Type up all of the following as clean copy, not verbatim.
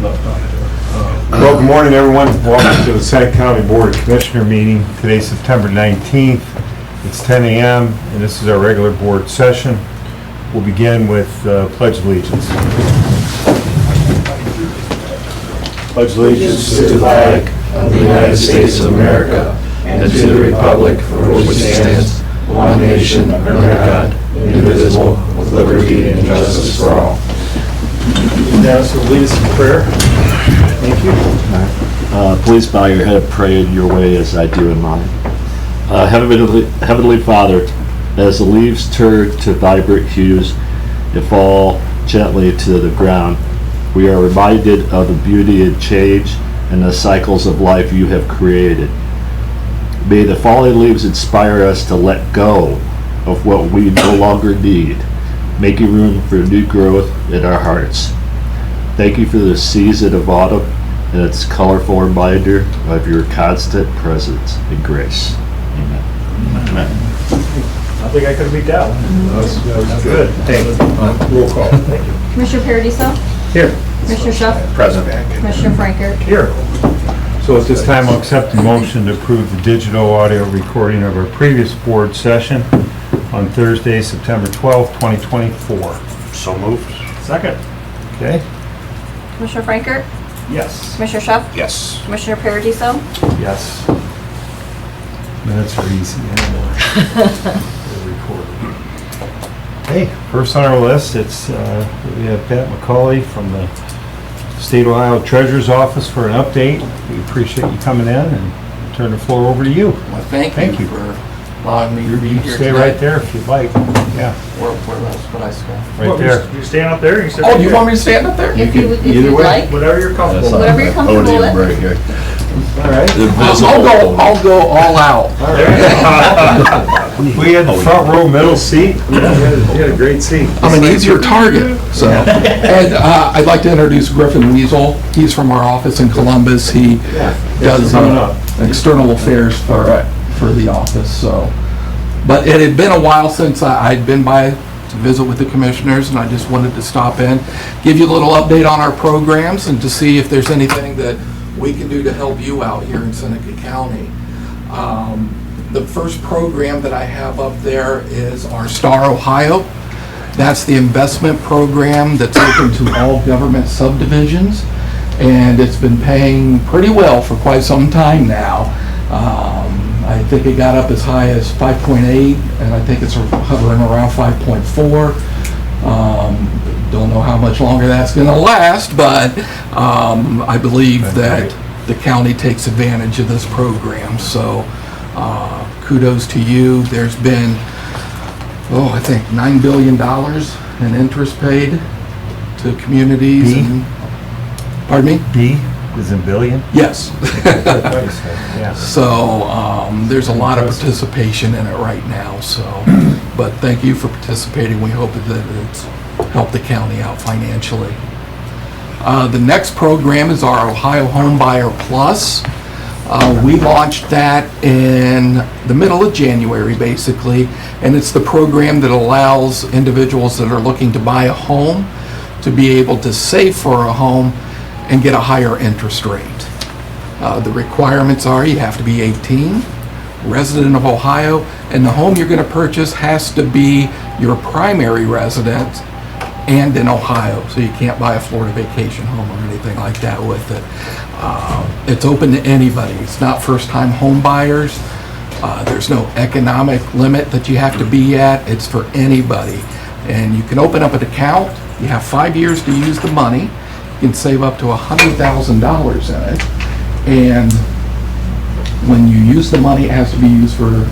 Well, good morning, everyone. Welcome to the Seneca County Board of Commissioner meeting. Today's September 19th. It's 10 a.m. and this is our regular board session. We'll begin with Pledge of Allegiance. Pledge allegiance to the flag of the United States of America and to the republic for which it stands, one nation, under God, indivisible, with liberty and justice for all. Dennis will lead us in prayer. Thank you. Please bow your head and pray in your way as I do in mine. Heavenly Father, as the leaves turn to vibrant hues and fall gently to the ground, we are reminded of the beauty and change and the cycles of life you have created. May the falling leaves inspire us to let go of what we no longer need, making room for new growth in our hearts. Thank you for the season of autumn and its colorful reminder of your constant presence and grace. Amen. Amen. I think I could have beat that one. That was good. Thank you. Roll call. Thank you. Commissioner Paradiso? Here. Commissioner Schuff? Present. Commissioner Franker? Here. So at this time, I'll accept the motion to approve the digital audio recording of our previous board session on Thursday, September 12th, 2024. So moved. Second. Okay. Commissioner Franker? Yes. Commissioner Schuff? Yes. Commissioner Paradiso? Yes. Minutes are easy anymore. They're recorded. Hey, first on our list, it's we have Pat McCauley from the State Ohio Treasurer's Office for an update. We appreciate you coming in and turn the floor over to you. Well, thank Thank you you. for allowing me to be You here stay tonight. right there if you'd like. Yeah, Where else would I stand? right there. You stand up there, you sit Oh, right do you there. want me to stand up there? If you'd like. Whatever you're comfortable with. Whatever you're comfortable with. Right here. All right. I'll go all out. We had the front row middle seat. You had a great seat. I'm an easier target, so. And I'd like to introduce Griffin Weasel. He's from our office in Columbus. He does coming up. external affairs for the office, so. But it had been a while since I'd been by to visit with the commissioners, and I just wanted to stop in, give you a little update on our programs, and to see if there's anything that we can do to help you out here in Seneca County. The first program that I have up there is our Star Ohio. That's the investment program that's open to all government subdivisions, and it's been paying pretty well for quite some time now. I think it got up as high as 5.8, and I think it's hovering around 5.4. Don't know how much longer that's going to last, but I believe that the county takes advantage of this program. So kudos to you. There's been, I think $9 billion in interest paid to communities. B? And, pardon me? B is in billion? Yes. Yeah. So there's a lot of participation in it right now. So, but thank you for participating. We hope that it's helped the county out financially. The next program is our Ohio Home Buyer Plus. We launched that in the middle of January, basically, and it's the program that allows individuals that are looking to buy a home to be able to save for a home and get a higher interest rate. The requirements are you have to be 18, resident of Ohio, and the home you're going to purchase has to be your primary residence and in Ohio, so you can't buy a Florida vacation home or anything like that with it. It's open to anybody. It's not first-time home buyers. There's no economic limit that you have to be at. It's for anybody. And you can open up an account. You have 5 years to use the money. You can save up to $100,000 in it. And when you use the money, it has to be used for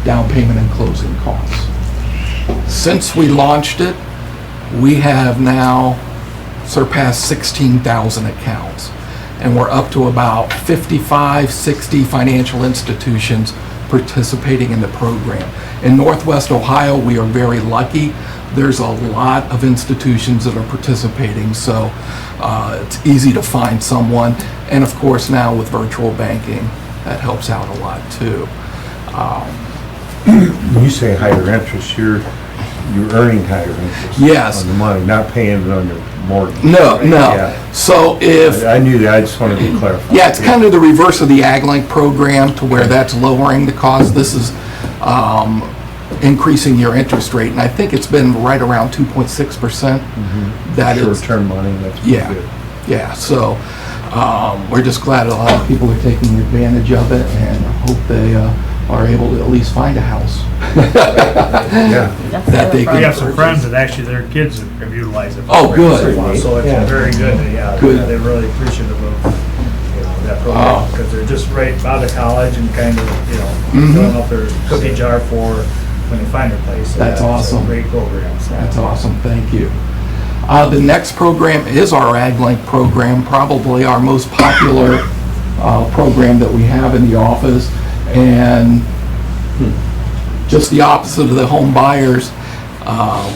down payment and closing costs. Since we launched it, we have now surpassed 16,000 accounts, and we're up to about 55, 60 financial institutions participating in the program. In Northwest Ohio, we are very lucky. There's a lot of institutions that are participating, so it's easy to find someone. And of course, now with virtual banking, that helps out a lot too. When you say higher interest, you're earning higher interest. Yes. On the money, not paying it on your mortgage. No, right? no. Yeah. So if, I knew that, I just wanted to clarify. yeah, it's kind of the reverse of the AgLink program to where that's lowering the cost. This is increasing your interest rate, and I think it's been right around 2.6%. That is, Short-term money, that's pretty Yeah. good. yeah, so we're just glad a lot of people are taking advantage of it and hope they are able to at least find a house. Yeah. That's the That other they problem. We have some friends that actually their kids have utilized it. Oh, good. So it's Yeah. very good, yeah. Good. They're really appreciative of, that Oh. program, because they're just right out of college and kind of, Mhm. filling up their cookie jar for when they find a place. So That's yeah, it's awesome. a great program. So. That's awesome, thank you. The next program is our AgLink program, probably our most popular program that we have in the office, and just the opposite of the home buyers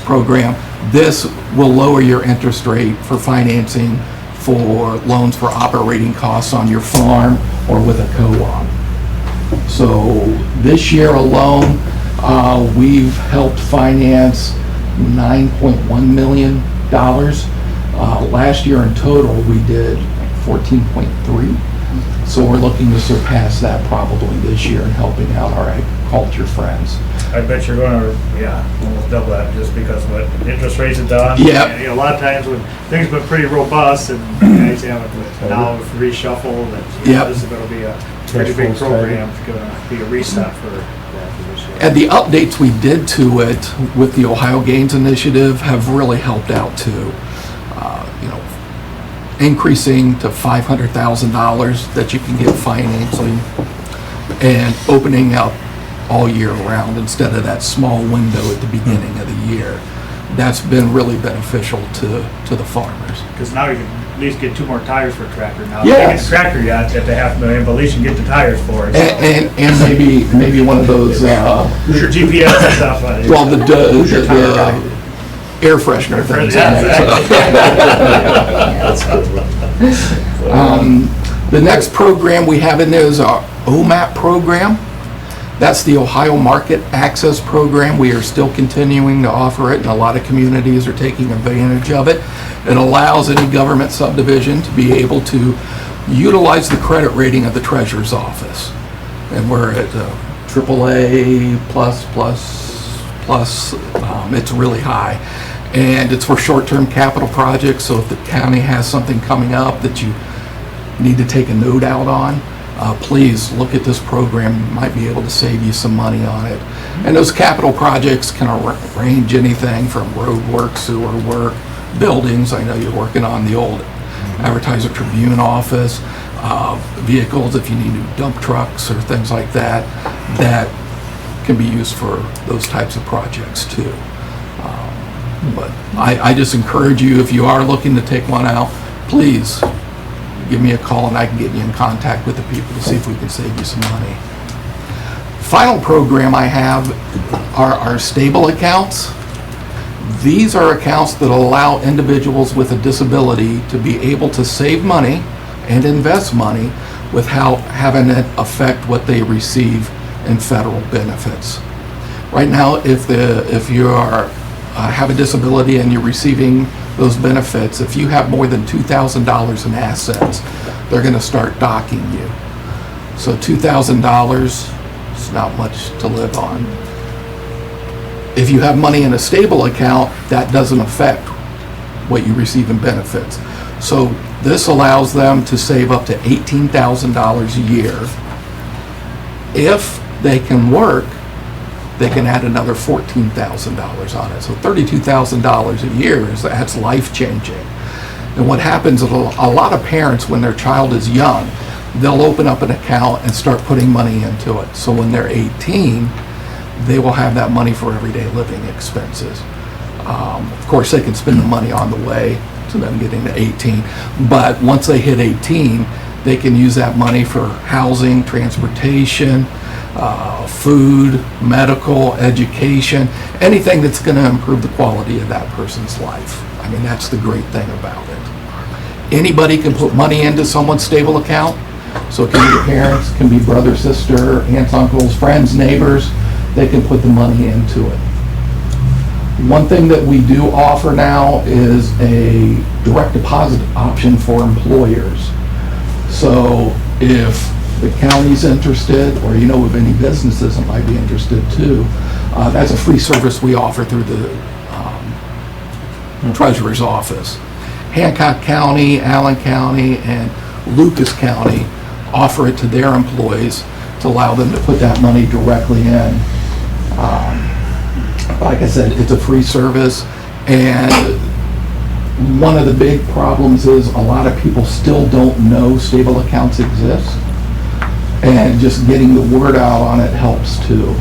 program. This will lower your interest rate for financing for loans for operating costs on your farm or with a co-op. So this year alone, we've helped finance $9.1 million. Last year in total, we did 14.3. So we're looking to surpass that probably this year in helping out our agriculture friends. I bet you're gonna, almost double that just because of what interest rates have done. Yeah. And, a lot of times when things have been pretty robust and guys haven't, now with reshuffle, that Yep. this is gonna be a pretty big Cash flow program. It's gonna be a reset for that this year. And the updates we did to it with the Ohio Gains Initiative have really helped out too. Increasing to $500,000 that you can get financing and opening up all year round instead of that small window at the beginning of the year. That's been really beneficial to the farmers. Because now you can at least get 2 more tires for a tractor now. Yes. You can't get the tractor yet at the $500,000, but at least you can get the tires for it. so. And maybe one of those, Your GPS and stuff. well, the air freshener things. The next program we have in there is our OMAP program. That's the Ohio Market Access Program. We are still continuing to offer it, and a lot of communities are taking advantage of it. It allows any government subdivision to be able to utilize the credit rating of the Treasurer's Office. And we're at AAA plus, it's really high. And it's for short-term capital projects, so if the county has something coming up that you need to take a note out on, please look at this program. It might be able to save you some money on it. And those capital projects can range anything from road work, sewer work, buildings. I know you're working on the old Advertiser Tribune office, vehicles if you need new dump trucks or things like that, that can be used for those types of projects too. But I just encourage you, if you are looking to take one out, please give me a call and I can get you in contact with the people to see if we can save you some money. Final program I have are our stable accounts. These are accounts that allow individuals with a disability to be able to save money and invest money without having it affect what they receive in federal benefits. Right now, if you are have a disability and you're receiving those benefits, if you have more than $2,000 in assets, they're going to start docking you. So $2,000 is not much to live on. If you have money in a stable account, that doesn't affect what you receive in benefits. So this allows them to save up to $18,000 a year. If they can work, they can add another $14,000 on it. So $32,000 a year, that's life-changing. And what happens is a lot of parents, when their child is young, they'll open up an account and start putting money into it. So when they're 18, they will have that money for everyday living expenses. Of course, they can spend the money on the way to them getting to 18. But once they hit 18, they can use that money for housing, transportation, food, medical, education, anything that's going to improve the quality of that person's life. I mean, that's the great thing about it. Anybody can put money into someone's stable account. So it can be parents, can be brother, sister, aunts, uncles, friends, neighbors. They can put the money into it. One thing that we do offer now is a direct deposit option for employers. So if the county's interested, or you know of any businesses that might be interested too, that's a free service we offer through the Treasurer's Office. Hancock County, Allen County, and Lucas County offer it to their employees to allow them to put that money directly in. Like I said, it's a free service, and one of the big problems is a lot of people still don't know stable accounts exist, and just getting the word out on it helps too.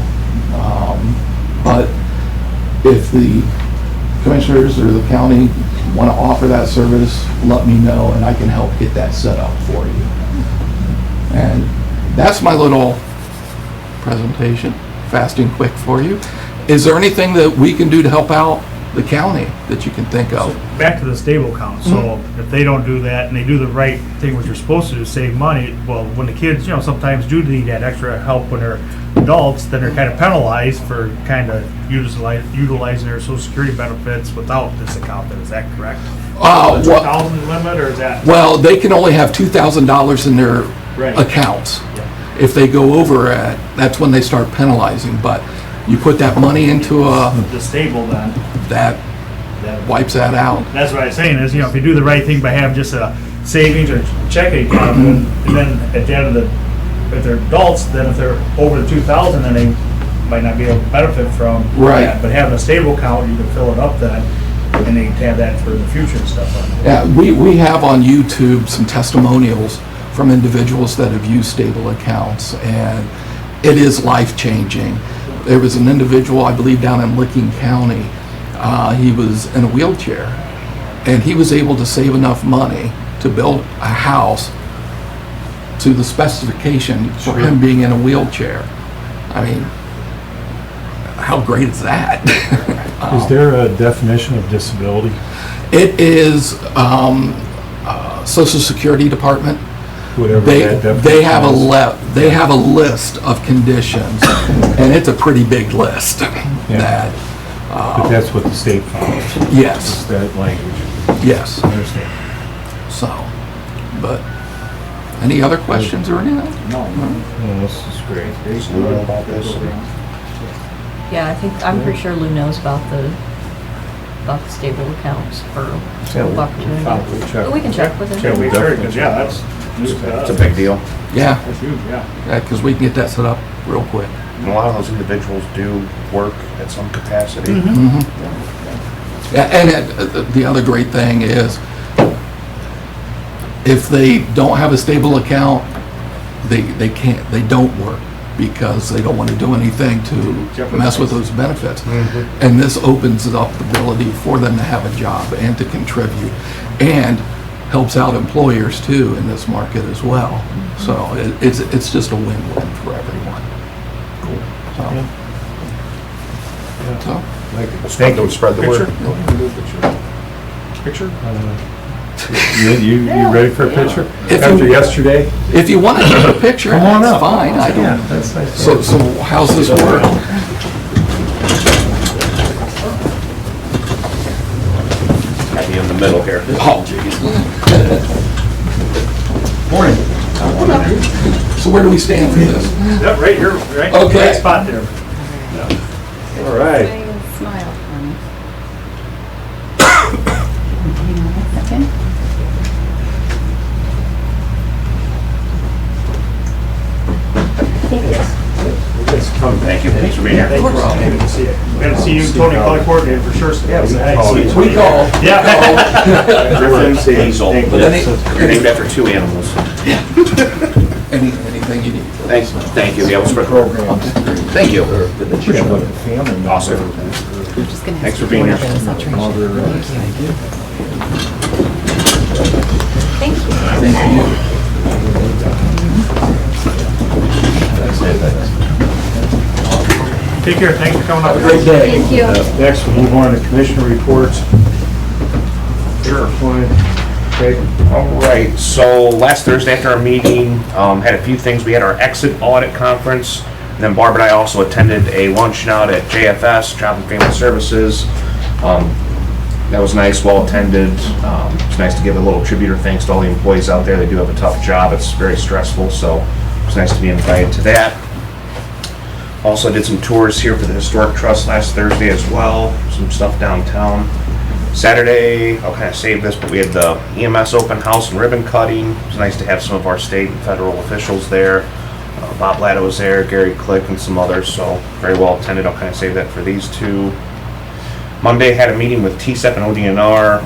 But if the commissioners or the county want to offer that service, let me know and I can help get that set up for you. And that's my little presentation, fast and quick for you. Is there anything that we can do to help out the county that you can think of? Back to the stable account, so if they don't do that and they do the right thing, what you're supposed to do, save money, well, when the kids, sometimes do need that extra help when they're adults, then they're kind of penalized for kind of utilizing their social security benefits without this account, is that correct? Well, 2,000 limit, or is that? well, they can only have $2,000 in their Right. accounts. Yeah. If they go over it, that's when they start penalizing, but you put that money into The stable then, that that wipes that out. That's what I'm saying is, if you do the right thing by having just a savings or checking account, and then at the end of the, if they're adults, then if they're over the 2,000, then they might not be able to benefit from Right. that. But having a stable account, you can fill it up then, and they can have that for the future and stuff on it. Yeah, we have on YouTube some testimonials from individuals that have used stable accounts, and it is life-changing. There was an individual, I believe, down in Licking County. He was in a wheelchair, and he was able to save enough money to build a house to the specification for him being in a wheelchair. I mean, how great is that? Is there a definition of disability? It is Social Security Department. Whatever They that definition they have a is? they have a list of conditions, and it's a pretty big list. That But that's what the state follows, yes, that language. yes. I understand. So, but any other questions or anything? No, this is great. Yeah, I'm pretty sure Lou knows about the stable accounts for school opportunity. But we can check with him. Yeah, we sure, because, that's news to It's a us. big deal. Yeah, That's huge, yeah. because we can get that set up real quick. And a lot of those individuals do work at some capacity. Yeah, and the other great thing is, if they don't have a stable account, they don't work because they don't want to do anything to mess with those benefits. And this opens up the ability for them to have a job and to contribute, and helps out employers too in this market as well. So it's just a win-win for everyone. So, Thank you. Spread the word. Picture? You ready for a picture? If After you- yesterday? if you want to take a picture, Come on that's up. fine. I Yeah, don't. that's nice. So how's this work? Have you in the middle here. Oh, geez. Morning. So where do we stand for this? Yep, right here, right, Okay. right spot there. All right. Smile for me. Hang on a second. Thank you. Thanks for being here. Thank you. Good to see you. Good to see you, Tony, color coordinator for sure. Yeah, we Nice. call you. We call. Yeah. Griffin Hazel. But any- They're named after two animals. Anything you need. Thank you. Yeah, we'll spread the word. Thank you. Awesome. I'm just gonna Thanks ask for being here. Thank you. Thank you. Take care, thanks for coming up. Great day. Thank you. Next, we'll move on to commissioner reports. Sure. Okay. All right, so last Thursday after our meeting, had a few things. We had our exit audit conference, and then Barb and I also attended a luncheon out at JFS, Job and Family Services. That was nice, well attended. It's nice to give a little tribute or thanks to all the employees out there. They do have a tough job. It's very stressful, so it's nice to be invited to that. Also did some tours here for the Historic Trust last Thursday as well. Some stuff downtown. Saturday, I'll kind of save this, but we had the EMS open house and ribbon cutting. It was nice to have some of our state and federal officials there. Bob Latta was there, Gary Click, and some others, so very well attended. I'll kind of save that for these two. Monday, had a meeting with TCEP and ODNR,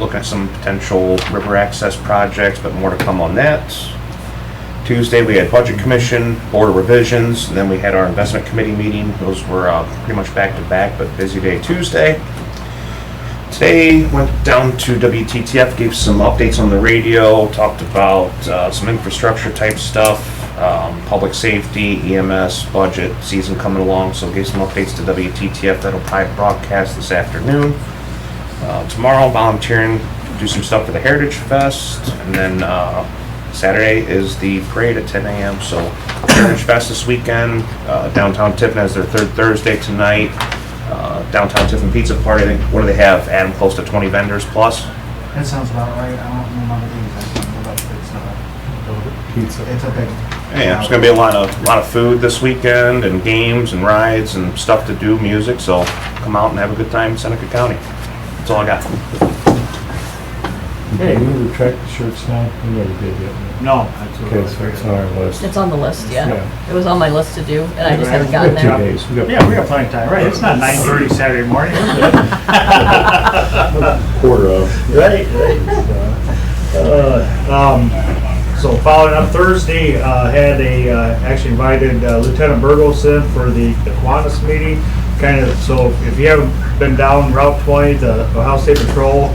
looking at some potential river access projects, but more to come on that. Tuesday, we had Budget Commission, Board of Revisions, and then we had our Investment Committee meeting. Those were pretty much back-to-back, but busy day Tuesday. Today, went down to WTTF, gave some updates on the radio, talked about some infrastructure type stuff, public safety, EMS, budget, season coming along, so gave some updates to WTTF. That'll probably broadcast this afternoon. Tomorrow, volunteering, do some stuff for the Heritage Fest, and then Saturday is the parade at 10 a.m. So Heritage Fest this weekend, downtown Tiffin has their third Thursday tonight. Downtown Tiffin Pizza Party, I think, what do they have, Adam, close to 20 vendors plus? That sounds about right. I don't remember the exact number, but Pizza. it's a big. Yeah, there's gonna be a lot of food this weekend, and games and rides and stuff to do, music, so come out and have a good time in Seneca County. That's all I got. Hey, we retract the shirts now? We never did yet. No, that's what I Okay, was so figuring. it's on our list. It's on the list, yeah. Yeah. It was on my list to do, and I just haven't We gotten got 2 there. days. We got Yeah, we got plenty of time, right? It's not 9:30 Saturday morning. We're good. quarter of. Right, right. So following up Thursday, had actually invited Lieutenant Bergelson for the Kiwanis meeting. Kind of, so if you haven't been down Route 20, the Ohio State Patrol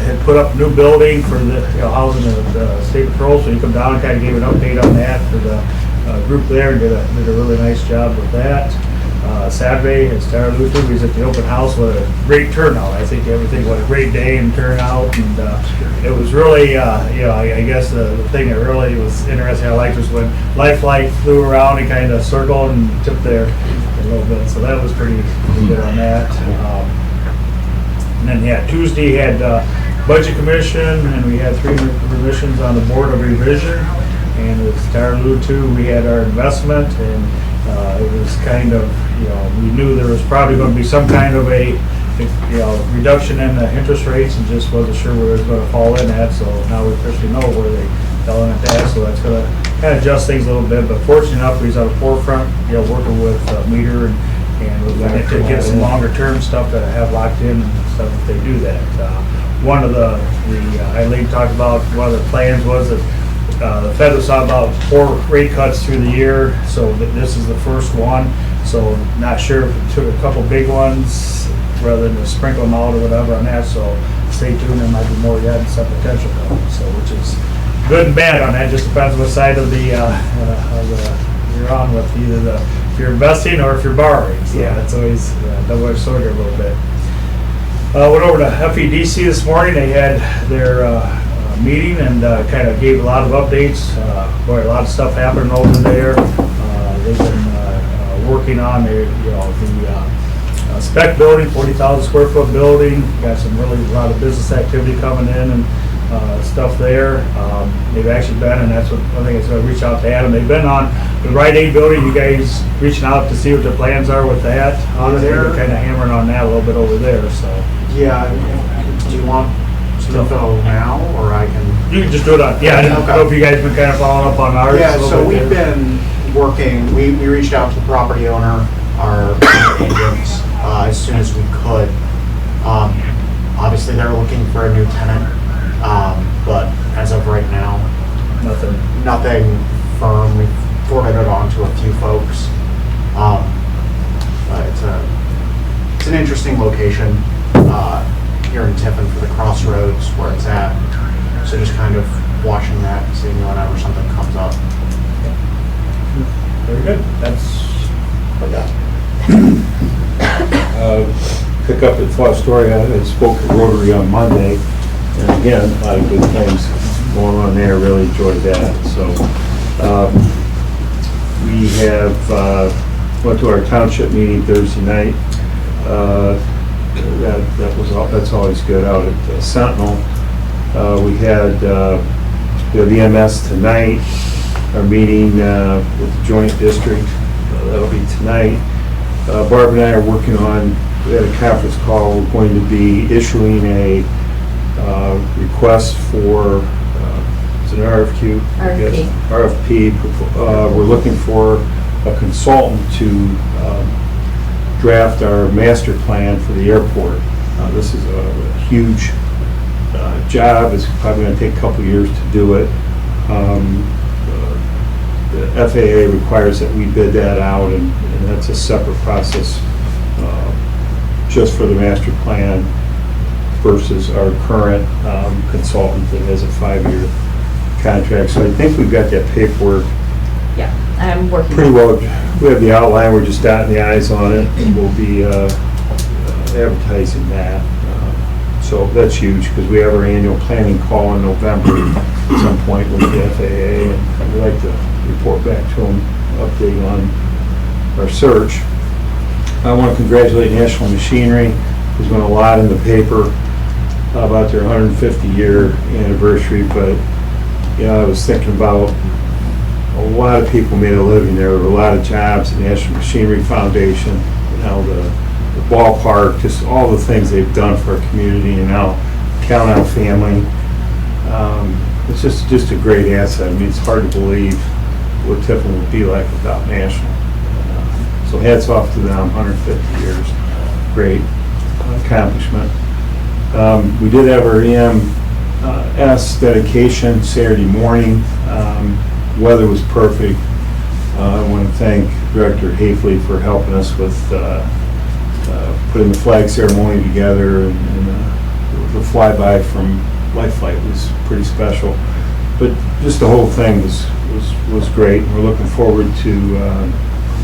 had put up a new building for the, housing the State Patrol, so you come down and kind of gave an update on that for the group there, and did a really nice job with that. Saturday, as Tara alluded to, he was at the open house with a great turnout. I think everything was a great day and turnout, and it was really, I guess the thing that really was interesting I liked was when Lifelike flew around and kind of circled and tipped there a little bit, so that was pretty good on that. And then, yeah, Tuesday had Budget Commission, and we had 3 revisions on the Board of Revision, and as Tara alluded to, we had our investment, and it was kind of, we knew there was probably going to be some kind of a, reduction in the interest rates, and just wasn't sure where it was going to fall in at, so now we officially know where they fell in at that, so that's going to kind of adjust things a little bit, but fortunately enough, he's on the forefront, working with Meter, and we're going to get some longer term stuff to have locked in and stuff if they do that. One of the Eileen talked about, one of the plans was that the Fed was talking about 4 rate cuts through the year, so this is the first one. So not sure if it took a couple big ones rather than to sprinkle them out or whatever on that. So stay tuned, there might be more yet and some potential coming. So which is good and bad on that. Just depends what side of the you're on with, either if you're investing or if you're borrowing. So yeah, that's always double-edged sword here a little bit. Went over to FEDC this morning. They had their meeting and kind of gave a lot of updates. Boy, a lot of stuff happening over there. They've been working on the spec building, 40,000 square foot building. Got some really a lot of business activity coming in and stuff there. They've actually been, and that's what I think is going to reach out to Adam. They've been on the Rite Aid building. You guys reaching out to see what their plans are with that on there. Kind of hammering on that a little bit over there. So Yeah, do you want some info now, or I can? you can just do it on. Yeah, I don't know if you guys been kind of following up on ours. Yeah, a little so bit we've there. been working, we reached out to the property owner, our agents, as soon as we could. Obviously, they're looking for a new tenant, but as of right now, nothing firm. We've forwarded it on to a few folks. But it's an interesting location here in Tiffin for the crossroads where it's at. So just kind of watching that, seeing whenever something comes up. Very good. That's what I got. Pick up at Foss Story. I spoke at Rotary on Monday, and again, a lot of good things going on there. Really enjoyed that. So we have went to our township meeting Thursday night. That's always good. Out at Sentinel, we had the EMS tonight, our meeting with the joint district. That'll be tonight. Barb and I are working on, we had a conference call, we're going to be issuing a request for, it's an RFQ? I guess. RFP. We're looking for a consultant to draft our master plan for the airport. This is a huge job. It's probably going to take a couple years to do it. The FAA requires that we bid that out, and that's a separate process just for the master plan versus our current consultant that has a 5-year contract. So I think we've got that paperwork Yeah, I'm working. pretty well. We have the outline, we're just dotting the i's on it, and we'll be advertising that. So that's huge, because we have our annual planning call in November at some point with the FAA, and we'd like to report back to them, update on our search. I want to congratulate National Machinery. There's been a lot in the paper about their 150-year anniversary, but I was thinking about a lot of people made a living there. There were a lot of jobs at National Machinery Foundation, the ballpark, just all the things they've done for our community, and now Count On family. It's just a great asset. I mean, it's hard to believe what Tiffin would be like without National. So hats off to them, 150 years. Great accomplishment. We did have our EMS dedication Saturday morning. Weather was perfect. I want to thank Director Hafley for helping us with putting the flag ceremony together, and the flyby from Life Flight was pretty special. But just the whole thing was great. We're looking forward to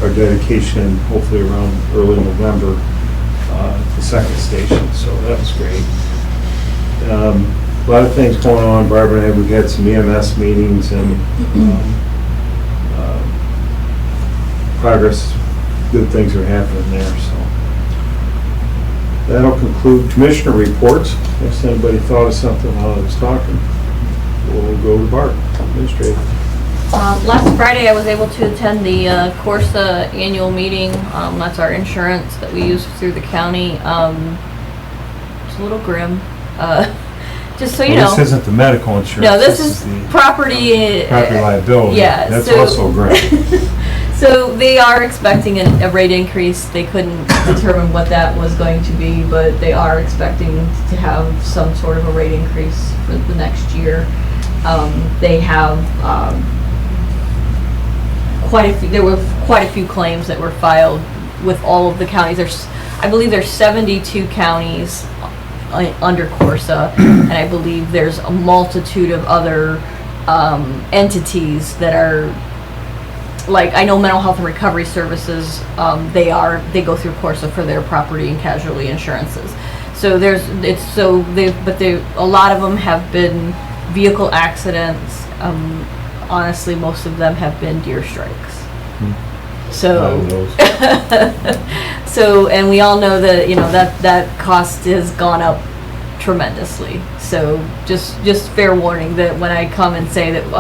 our dedication, hopefully around early November, the second station. So that was great. A lot of things going on. Barbara and I, we've had some EMS meetings, and progress, good things are happening there. So that'll conclude commissioner reports. If anybody thought of something while I was talking, we'll go to Barb, administrator. Last Friday, I was able to attend the Corsa annual meeting. That's our insurance that we use through the county. It's a little grim. Just so you know. This isn't the medical insurance. No, this is the property. property liability. Yeah. That's so, also great. So they are expecting a rate increase. They couldn't determine what that was going to be, but they are expecting to have some sort of a rate increase for the next year. They have there were quite a few claims that were filed with all of the counties. I believe there's 72 counties under Corsa, and I believe there's a multitude of other entities that are, like, I know Mental Health and Recovery Services, they go through Corsa for their property and casualty insurances. So a lot of them have been vehicle accidents. Honestly, most of them have been deer strikes. So, and we all know that that cost has gone up tremendously. So just fair warning that when I come and say that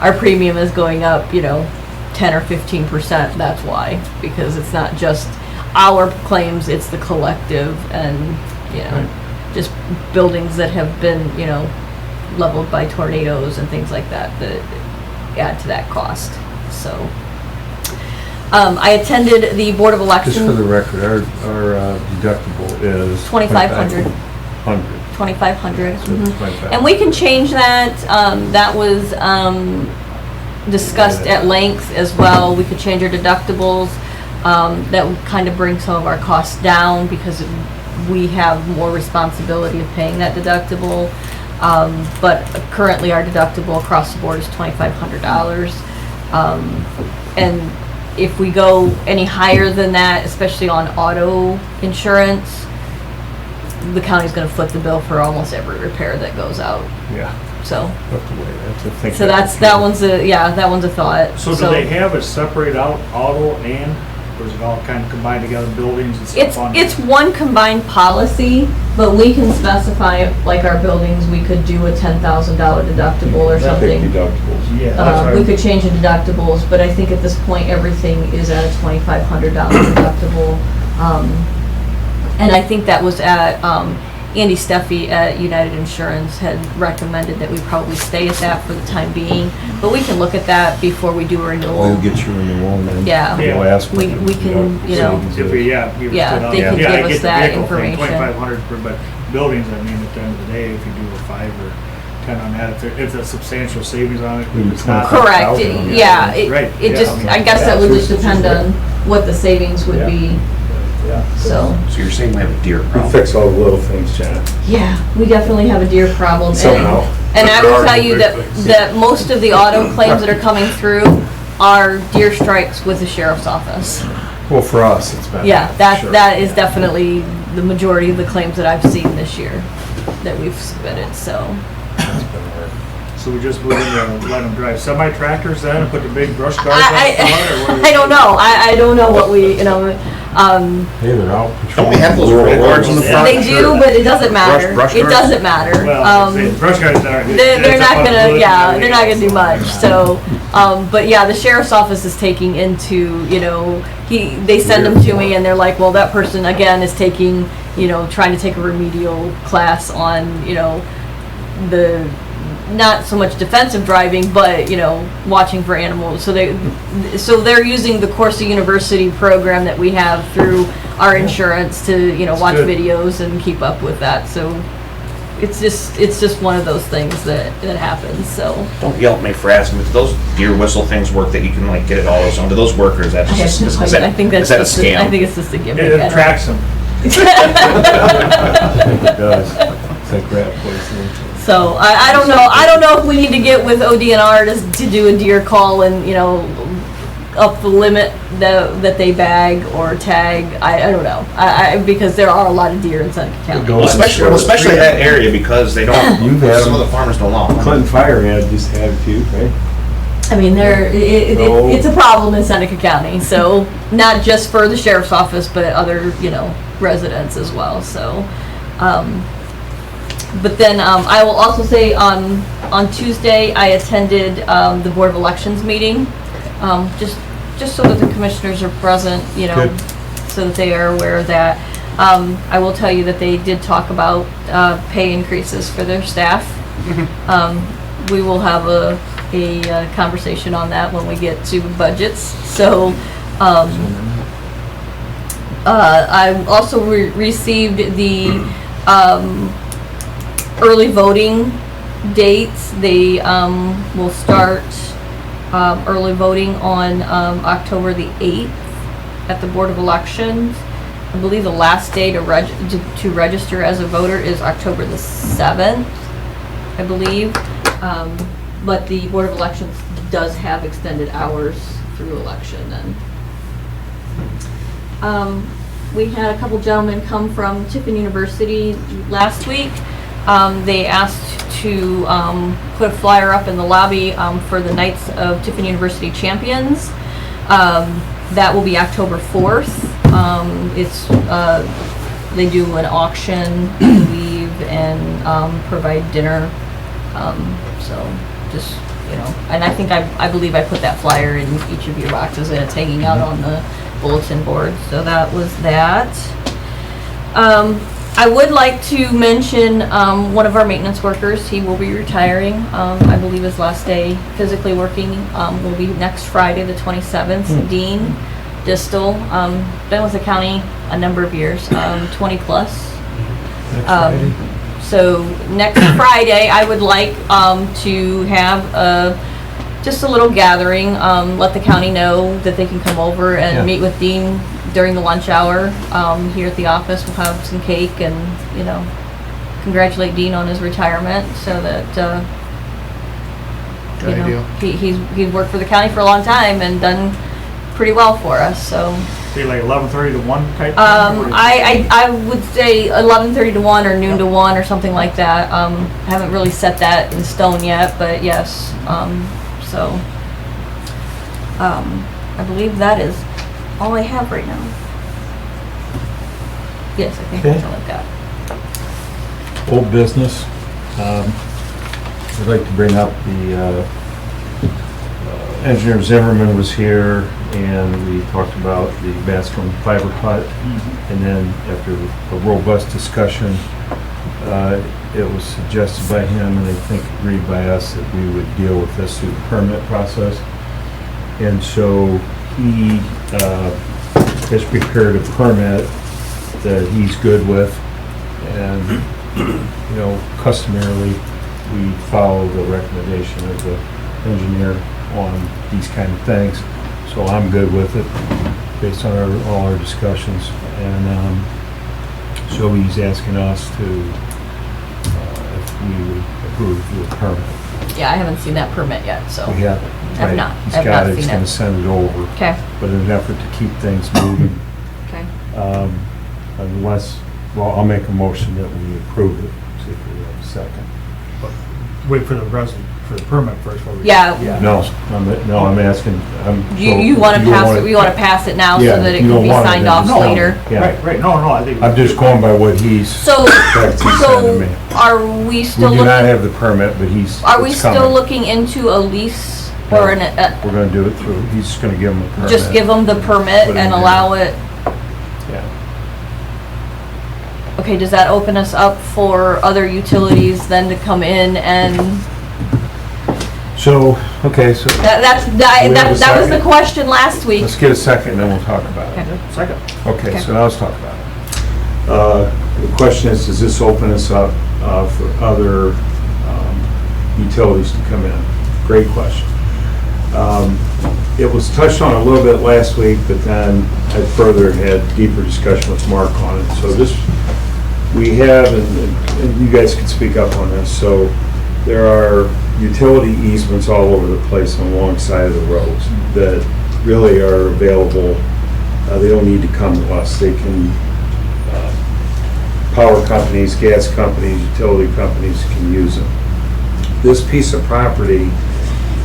our premium is going up, 10 or 15%, that's why, because it's not just our claims, it's the collective, and just buildings that have been leveled by tornadoes and things like that add to that cost. So I attended the Board of Elections. Just for the record, our deductible is $2,500. $2,500. $2,500. And we can change that. That was discussed at length as well. We could change our deductibles. That would kind of bring some of our costs down because we have more responsibility of paying that deductible. But currently our deductible across the board is $2,500. And if we go any higher than that, especially on auto insurance, the county's going to foot the bill for almost every repair that goes out. Yeah. So. That's the way I have to think. So that one's a thought. So do they have it separate out auto and or is it all kind of combined together, buildings and stuff on? It's one combined policy, but we can specify, like our buildings, we could do a $10,000 deductible or something. deductibles. Yeah, that's We what could change the deductibles, but I think at this point, everything is at a $2,500 deductible. And I think that was at, Andy Steffi at United Insurance had recommended that we probably stay at that for the time being, but we can look at that before we do a renewal. We'll get you in the wall, then. Yeah. We'll ask. We can, you know, if we, yeah. give us Yeah, $10,000. they can Yeah, I give us get the that vehicle thing, information. 2,500 for, but buildings, I mean, at the end of the day, if you do a 5 or 10 on that, if there's substantial savings on it, if it's not. correct, 1,000, yeah, Right, it yeah, just, I mean, I guess that would just depend on what the savings would Yeah. be, Yeah. so. So you're saying we have a deer We problem? fix all the little things, Janet. Yeah, we definitely have a deer problem. Somehow. And I will tell you that most of the auto claims that are coming through are deer strikes with the sheriff's office. Well, for us, it's been. Yeah, sure. that is definitely the majority of the claims that I've seen this year that we've submitted, so. It's been hard. So we just moving to let them drive semi-tractors then and put the big brush guards on the I front, or what? I don't know, I don't know what we, you know, Hey, they're out patrolling. Don't we have those red guards in the front? they do, but it doesn't matter. Brush It guards? doesn't matter. Well, the brush guards are. They're it's not up on gonna, wood yeah, and they're not gonna do everything much, else. so, but yeah, the sheriff's office is taking into, you know, they send them to me and they're like, well, that person, again, is taking, you know, trying to take a remedial class on, you know, the, not so much defensive driving, but, you know, watching for animals, so they're using the Corsa University program that we have through our insurance to, you know, watch good. videos and keep up with that, so it's just one of those things that happens, so. Don't yell at me for asking, but do those deer whistle things work that you can like get it all on? Do those work, or is that I just, have is no that, idea. I think that's is that a just scam? I think it's just a gimmick. It I don't- attracts them. It does. It's like rat poison. So I don't know. I don't know if we need to get with ODNR to do a deer call and, you know, up the limit that they bag or tag. I don't know. Because there are a lot of deer in Seneca County. Well, especially that area, because they don't, You've had some of them. the farmers don't allow them. Clinton Fire had just had a few, right? I mean, it's a problem in Seneca County. So not just for the sheriff's office, but other, you know, residents as well. So. But then I will also say on Tuesday I attended the Board of Elections meeting, just so that the commissioners are present, you know, Good. so that they are aware of that. I will tell you that they did talk about pay increases for their staff. We will have a conversation on that when we get to budgets. So I also received the early voting dates. They will start early voting on October the 8th at the Board of Elections. I believe the last day to register as a voter is October the 7th, I believe. But the Board of Elections does have extended hours through election then. We had a couple gentlemen come from Tiffin University last week. They asked to put a flyer up in the lobby for the Knights of Tiffin University Champions. That will be October 4th. They do an auction, I believe, and provide dinner. So just, you know, and I think I believe I put that flyer in each of your boxes and it's hanging out on the bulletin board. So that was that. I would like to mention one of our maintenance workers. He will be retiring. I believe his last day physically working will be next Friday, the 27th. Dean Distel, been with the county a number of years, 20 plus. Next Friday. So next Friday, I would like to have just a little gathering. Let the county know that they can come over and Yeah. meet with Dean during the lunch hour here at the office. We'll have some cake and, you know, congratulate Dean on his retirement so that, Good idea. he's worked for the county for a long time and done pretty well for us, so. Be like 11:30 to 1 type? thing, or I would say 11:30 to 1 or noon to 1 or something like that. Haven't really set that in stone yet, but yes. I believe that is all I have right now. Yes, I think Okay. that's all I've got. Old business. I'd like to bring up the engineer Zimmerman was here and we talked about the Bascom fiber cut. And then after a robust discussion, it was suggested by him and I think agreed by us that we would deal with this through the permit process. And so he has prepared a permit that he's good with. And, you know, customarily, we follow the recommendation of the engineer on these kind of things. So I'm good with it based on all our discussions. And so he's asking us to, if we would approve the permit. Yeah, I haven't seen that permit yet, so. We haven't. I've right? not. He's I've got not it, he's seen gonna it. send it over. Okay, But in an effort to keep things moving, okay. unless, well, I'll make a motion that we approve it. See if we have a second. Wait for the permit first. before we- Yeah. No, I'm asking, You want to pass it, you want to pass it now so Yeah, that it you can don't be want it, signed then off just tell me. later? Yeah, Right, no, I think. I'm just going by what he's So, sent to me. are we We still do not looking, have the permit, but he's, are we it's still coming. looking into a lease or an, We're gonna do it through, he's just gonna give him a permit. just give them the permit Put it and in. allow it? Yeah. Okay, does that open us up for other utilities then to come in and, So, okay, so that Do we have a was the second? question last week. let's get a second and then we'll talk about it. Okay. Second. Okay, Okay. so now let's talk about it. The question is, does this open us up for other utilities to come in? Great question. It was touched on a little bit last week, but then I further had deeper discussion with Mark on it. So this, we have, and you guys can speak up on this, so there are utility easements all over the place on the long side of the roads that really are available. They don't need to come to us. They can, power companies, gas companies, utility companies can use them. This piece of property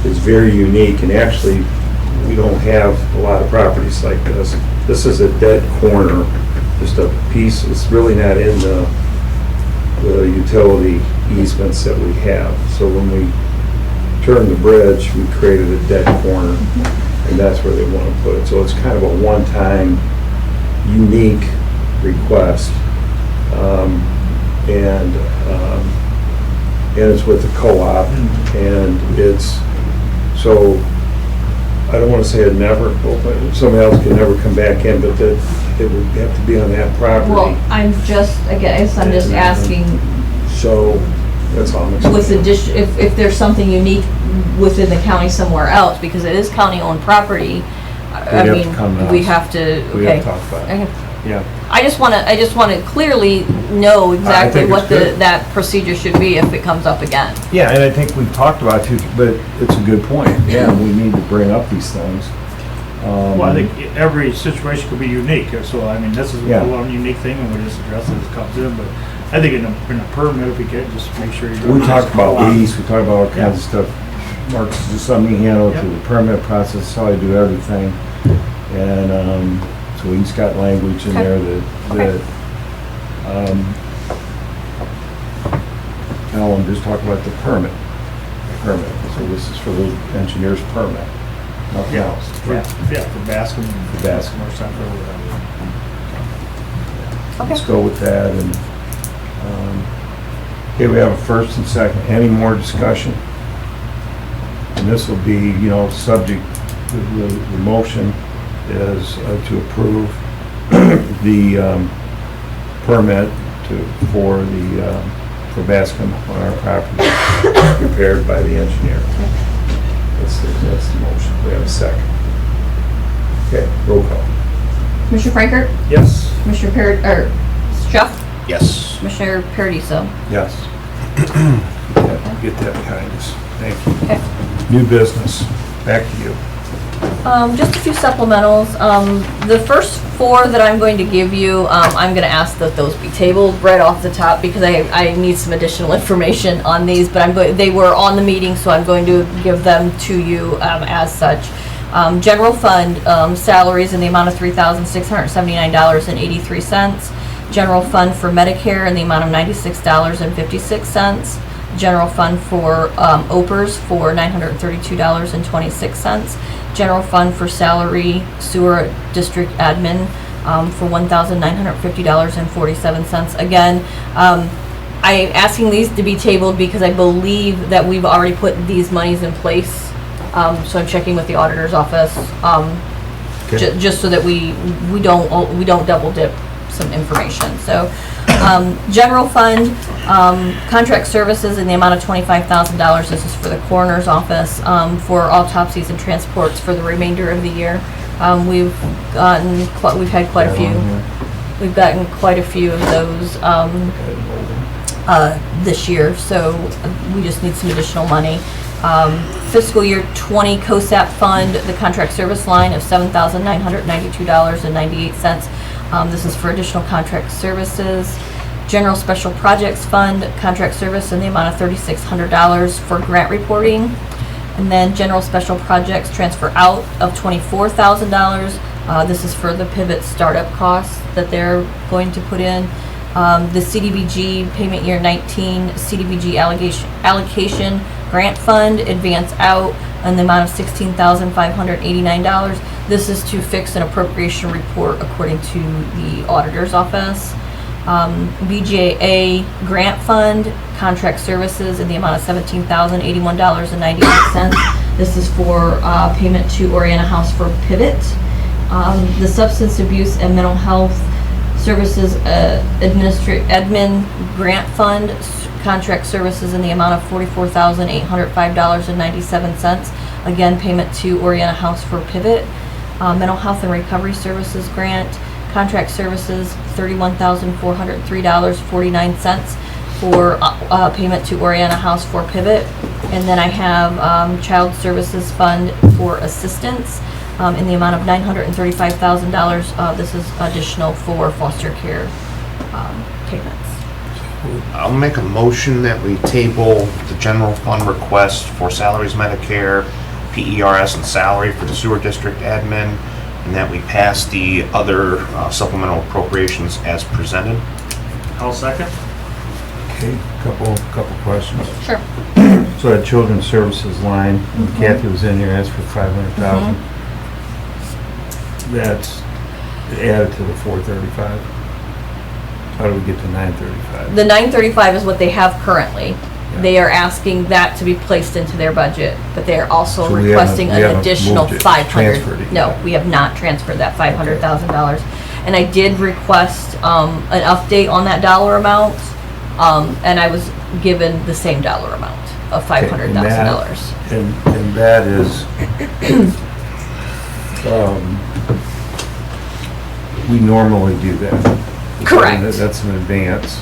is very unique, and actually, we don't have a lot of properties like this. This is a dead corner, just a piece, it's really not in the utility easements that we have. So when we turned the bridge, we created a dead corner, and that's where they want to put it. So it's kind of a one-time, unique request. And it's with the co-op, and it's, so, I don't want to say it never, somebody else can never come back in, but that it would have to be on that property. Well, I'm just asking, So, that's all I'm with explaining. addition, if there's something unique within the county somewhere else, because it is county-owned property, I We'd have to mean, come to we us. have to, We have okay. to talk about it. Okay. Yeah. I just wanna clearly know exactly think what it's good. that procedure should be if it comes up again. Yeah, and I think we've talked about it too, but it's a good point. Yeah, we need to bring up these things. Well, I think every situation could be unique, so I mean, this is Yeah. one unique thing, and we just address it as it comes in, but I think in a permit, if we could, just make sure you're. We talked about lease, we talked about all kinds of stuff. Mark's just let me handle it through the permit process, that's how I do everything. And, so he's got language in there that, Alan just talked about the permit. So this is for the engineer's permit, nothing Yeah, else. for Bascom. For Bascom. Or Central, whatever. Let's go with that, and, okay, we have a first and second. Any more discussion? And this will be, subject, the motion is to approve the permit for Bascom on our property, prepared by the engineer. That's the motion. We have a second. Okay, roll call. Commissioner Frankert, Yes. Commissioner Schuff, Yes. Commissioner Paradiso. Yes. Get that behind us. Thank you. Okay. New business. Back to you. Just a few supplementals. The first four that I'm going to give you, I'm going to ask that those be tabled right off the top because I need some additional information on these, but they were on the meeting, so I'm going to give them to you as such. General fund, salaries in the amount of $3,679.83. General fund for Medicare in the amount of $96.56. General fund for OPERS for $932.26. General fund for salary sewer district admin for $1,950.47. Again, I am asking these to be tabled because I believe that we've already put these monies in place. So I'm checking with the auditor's office, just so that we don't double dip some information. So, general fund, contract services in the amount of $25,000. This is for the coroner's office, for autopsies and transports for the remainder of the year. We've had quite a few. We've gotten quite a few of those this year, so we just need some additional money. Fiscal year 20 COSAP fund, the contract service line of $7,992.98. This is for additional contract services. General Special Projects Fund, contract service in the amount of $3,600 for grant reporting. And then General Special Projects transfer out of $24,000. This is for the Pivot startup costs that they're going to put in. The CDBG payment year 19 CDBG allocation grant fund advance out in the amount of $16,589. This is to fix an appropriation report according to the auditor's office. BJA grant fund contract services in the amount of $17,081.98. This is for payment to Oriana House for Pivot. The substance abuse and mental health services admin grant fund contract services in the amount of $44,805.97. Again, payment to Oriana House for Pivot. Mental health and recovery services grant contract services $31,403.49 for payment to Oriana House for Pivot. And then I have child services fund for assistance in the amount of $935,000. This is additional for foster care payments. I'll make a motion that we table the general fund request for salaries, Medicare, PERS, and salary for the sewer district admin, and that we pass the other supplemental appropriations as presented. I'll second. Okay, couple questions. Sure. So that children's services line, when Kathy was in here, asked for 500,000. That's added to the 435. How do we get to 935? The 935 is what they have currently. They are asking that to be placed into their budget, but they are also So we requesting haven't an additional moved it, 500. transferred it No, yet. we have not transferred that $500,000. And I did request an update on that dollar amount, and I was given the same dollar amount of $500,000. And that is, we normally do that. Correct. That's an advance.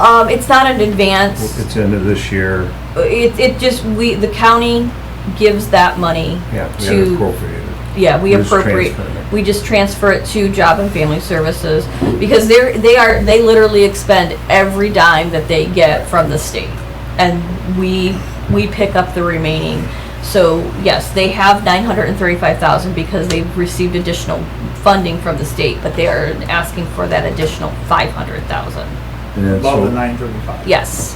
It's not an advance. It's into this year. The county gives that money Yeah, we to. have appropriated. Yeah, we We're just appropriate, transferring it. we just transfer it to Job and Family Services, because they literally expend every dime that they get from the state. And we pick up the remaining. So yes, they have $935,000 because they've received additional funding from the state, but they are asking for that additional $500,000. And then Above so- the 935. Yes,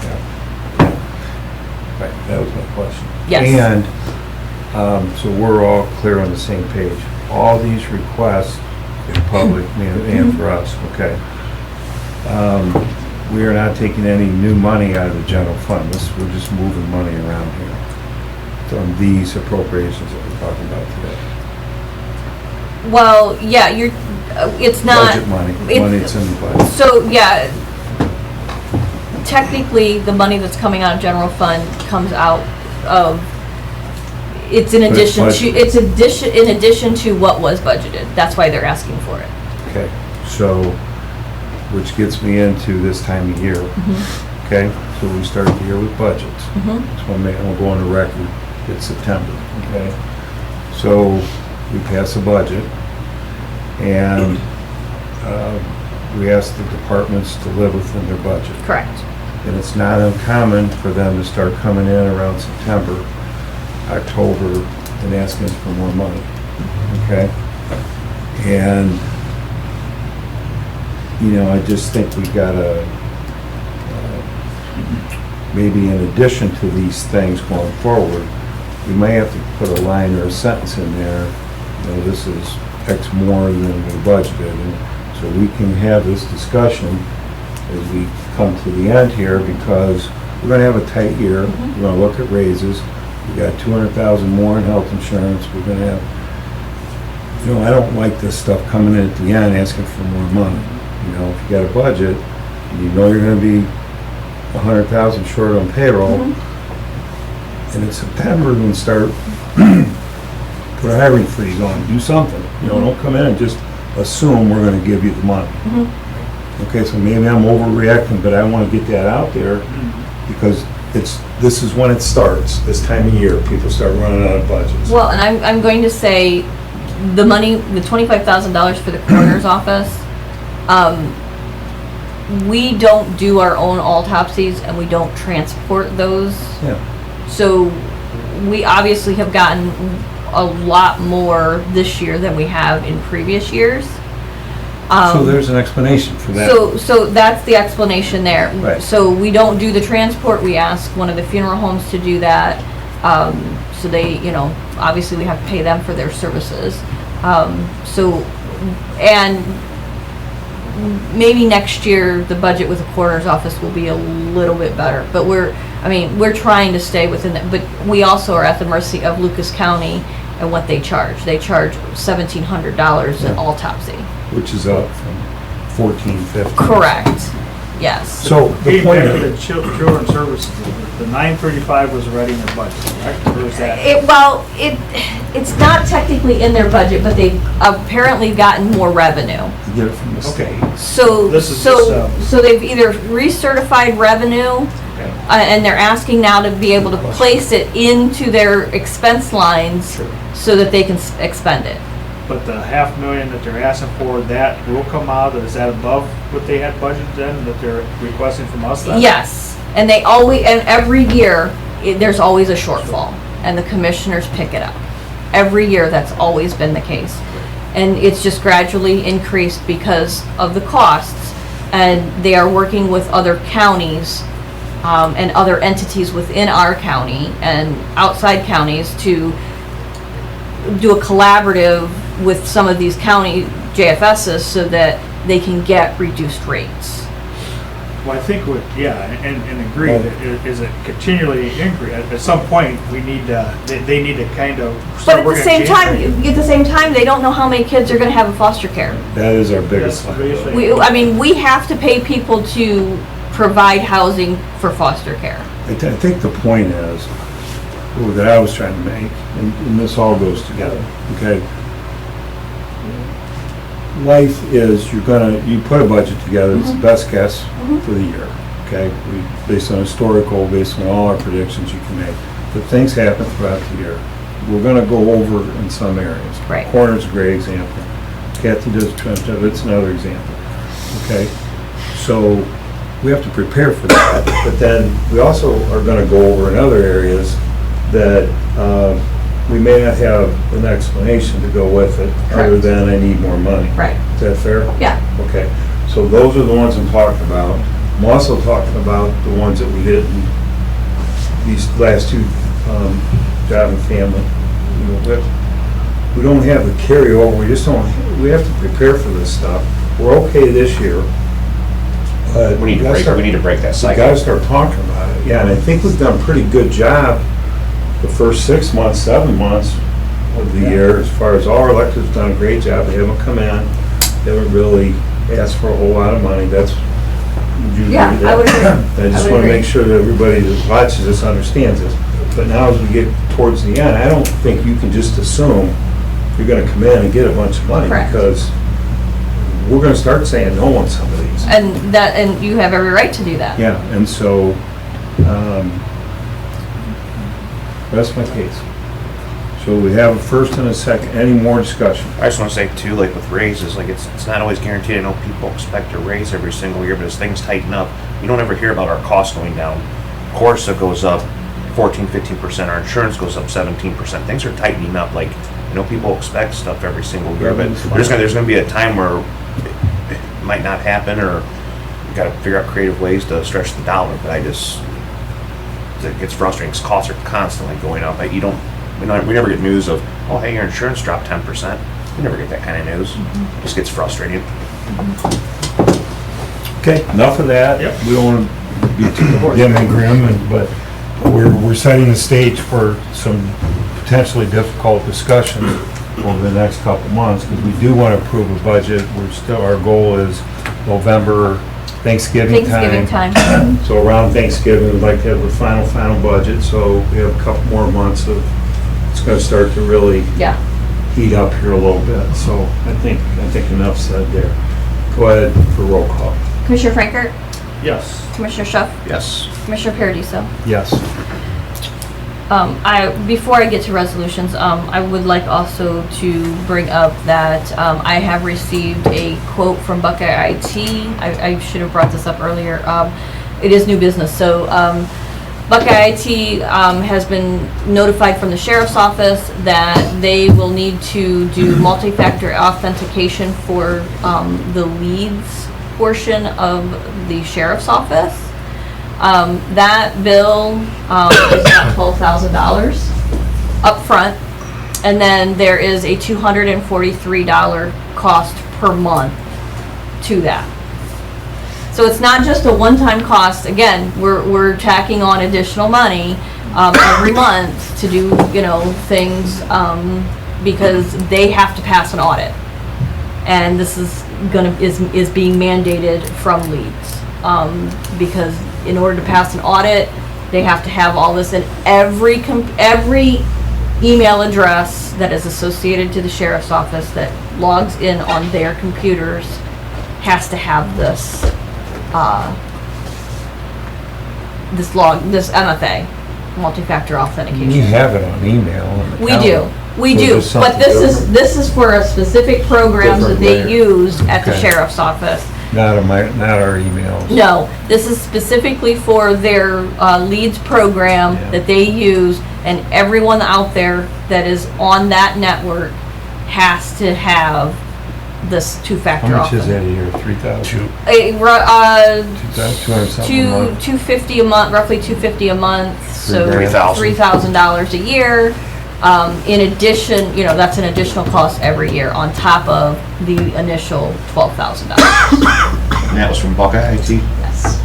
Right, that was my question. Yes. And, so we're all clear on the same page. All these requests in public and for us, okay. We are not taking any new money out of the general fund. We're just moving money around here from these appropriations that we're talking about today. well, yeah, it's not. Budget money, it's- money that's in the budget. So, yeah, technically, the money that's coming out of general fund comes out of, it's in But it's addition to, in addition to what was budgeted. That's why they're asking for it. Okay, so, which gets me into this time of year. Okay, so we start the year with budgets. So I'm gonna go on the record, it's September, okay? So we pass a budget and we ask the departments to live within their budget. Correct. And it's not uncommon for them to start coming in around September, October, and asking for more money, okay? And, you know, I just think we gotta, maybe in addition to these things going forward, we may have to put a line or a sentence in there, you know, this is X more than we budgeted, and so we can have this discussion as we come to the end here, because we're gonna have a tight year, we're gonna look at raises, we got 200,000 more in health insurance, we're gonna have, you know, I don't like this stuff coming in at the end asking for more money. You know, if you got a budget, and you know you're gonna be 100,000 short on payroll, and in September, then start, put a hiring freeze on, do something. You know, don't come in and just assume we're gonna give you the money. Okay, so maybe I'm overreacting, but I wanna get that out there, because this is when it starts, this time of year, people start running out of budgets. Well, and I'm going to say, the money, the $25,000 for the coroner's office, we don't do our own autopsies and we don't transport those. Yeah. So we obviously have gotten a lot more this year than we have in previous years. So there's an explanation for that. So that's the explanation there. Right. So we don't do the transport, we ask one of the funeral homes to do that. So they, you know, obviously we have to pay them for their services. And maybe next year, the budget with the coroner's office will be a little bit better. But we're trying to stay within that, but we also are at the mercy of Lucas County and what they charge. They charge $1,700 an autopsy. Which is up from $1,450. Correct, yes. So the Getting point back to of the children's services, the 935 was already in their budget, correct? Or is that? It's not technically in their budget, but they've apparently gotten more revenue. you get it from the state. So, This is so, just, so they've either recertified revenue, and they're asking now to be able to place it into their expense lines so that they can expend it. But the $500,000 that they're asking for, that will come out, is that above what they had budgeted then, that they're requesting from us then? Yes, and they always, and every year, there's always a shortfall, and the commissioners pick it up. Every year, that's always been the case. And it's just gradually increased because of the costs, and they are working with other counties, and other entities within our county and outside counties to do a collaborative with some of these county JFSs so that they can get reduced rates. Well, I think, and agree that is it continually increase. At some point, we need to, they need to kind of But start at the working on same time, they don't know how many kids are gonna have in foster care. That is our biggest That's the biggest liability. thing. We have to pay people to provide housing for foster care. I think the point is, that I was trying to make, and this all goes together, okay? Life is, you put a budget together, it's the best guess for the year, okay? Based on historical, based on all our predictions you can make. But things happen throughout the year. We're gonna go over in some areas. Right. Coroner's a great example. Kathy does transfer, it's another example, okay? So, we have to prepare for that, but then we also are gonna go over in other areas that we may not have an explanation to go with it, other Correct. than I need more money. Right. Is that fair? Yeah. Okay, so those are the ones I'm talking about. I'm also talking about the ones that we did in these last two, job and family. You know, we don't have the carryover, we have to prepare for this stuff. We're okay this year, but We need to break that we cycle. gotta start talking about it, yeah, and I think we've done a pretty good job the first 6 months, 7 months of the year, as far as our electeds done a great job, they haven't come in, they haven't really asked for a whole lot of money, would you agree Yeah, with that? I would agree. I I just would wanna agree. make sure that everybody that watches this understands this, but now as we get towards the end, I don't think you can just assume you're gonna come in and get a bunch of money, Correct. because we're gonna start saying no on some of these. And you have every right to do that. Yeah, and so, that's my case. So we have a first and a second, any more discussion? I just want to say too, like with raises, like it's not always guaranteed. I know people expect a raise every single year, but as things tighten up, you don't ever hear about our costs going down. Corsa goes up 14, 15%. Our insurance goes up 17%. Things are tightening up. Like, I know people expect stuff every single year, but there's gonna be a time where it might not happen, or you gotta figure out creative ways to stretch the dollar. But it gets frustrating because costs are constantly going up. We never get news of, oh, hey, your insurance dropped 10%. We never get that kind of news. It just gets frustrating. Okay, enough of that. Yep. We don't want to be too dim and grim, but we're setting the stage for some potentially difficult discussions over the next couple months, because we do want to approve a budget. Our goal is November, Thanksgiving time. So around Thanksgiving, we'd like to have the final budget, so we have a couple more months of, it's going to start to really Yeah. heat up here a little bit. So I think enough said there. Go ahead for roll call. Commissioner Frankert, Yes. Commissioner Schuff, Yes. Yes. Commissioner Paradiso. Before I get to resolutions, I would like also to bring up that I have received a quote from Buckeye IT. I should have brought this up earlier. It is new business, so Buckeye IT has been notified from the sheriff's office that they will need to do multi-factor authentication for the leads portion of the sheriff's office. That bill is about $12,000 up front, and then there is a $243 cost per month to that. So it's not just a one-time cost. Again, we're tacking on additional money every month to do, things because they have to pass an audit, and this is being mandated from leads because in order to pass an audit, they have to have all this, and every email address that is associated to the sheriff's office that logs in on their computers has to have this MFA, multi-factor authentication. We have it on email. On the We calendar. do, So but there's this is for a specific programs that they Different layer. use at the Okay. sheriff's office. Not our emails. No, this is specifically for their leads program Yeah. that they use, and everyone out there that is on that network has to have this two-factor How much is that authentication. a year? 3,000? 200 something a month? $250 a month, roughly $250 a month, so $3,000. $3,000 a year. In addition, that's an additional cost every year on top of the initial $12,000. And that was from Buckeye IT? Yes.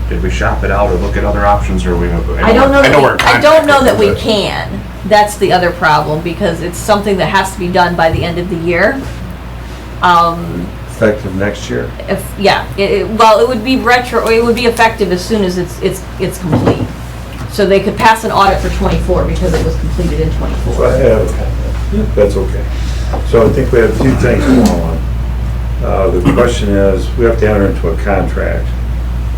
Did we shop it out or look at other options, or we? I don't know we're in I don't know that we contract with can. That's the other problem, because it's something that has to be done by the end of the year. Effective next year? It would be it would be effective as soon as it's complete. So they could pass an audit for 24 because it was completed in 24. So I have a comment. That's okay. So I think we have two things going on. The question is, we have to enter into a contract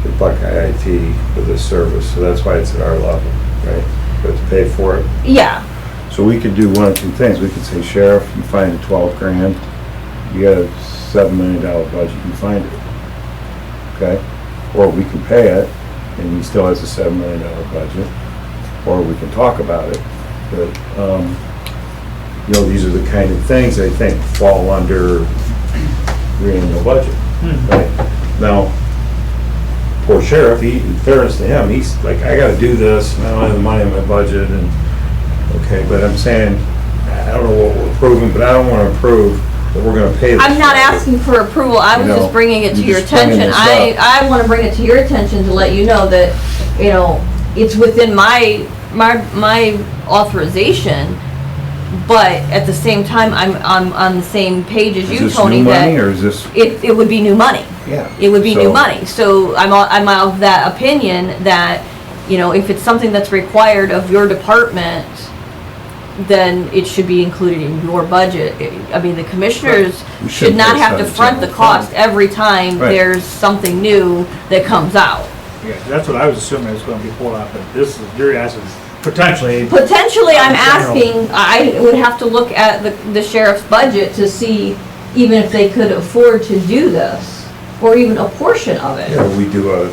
with Buckeye IT for this service, so that's why it's at our level, right? We have to pay for it. Yeah. So we could do one of two things. We could say, Sheriff, you find it 12 grand. You got a $7 million budget, you find it. Okay? Or we can pay it, and he still has a $7 million budget. Or we can talk about it. But, these are the kind of things I think fall under the annual budget, right? Now, poor sheriff, in fairness to him, he's like, I gotta do this, and I don't have the money in my budget, and, okay, but I'm saying, I don't know what we're approving, but I don't wanna approve that we're gonna pay this. I'm not asking for approval. I was just bringing it to your just bringing attention. this up. I want to bring it to your attention to let you know that, it's within my authorization, but at the same time, I'm on the same page as you, Tony, Is this new money, that or is this, it would be new money. yeah. It would be So- new money. So I'm of that opinion that, if it's something that's required of your department, then it should be included in your budget. I mean, the commissioners We should should not put have to some front the general cost fund. every time Right. there's something new that comes out. Yeah, that's what I was assuming it was gonna be pulled out, but this is, you're asking potentially. Potentially, I'm General. asking, I would have to look at the sheriff's budget to see even if they could afford to do this, or even a portion of it. Yeah, we do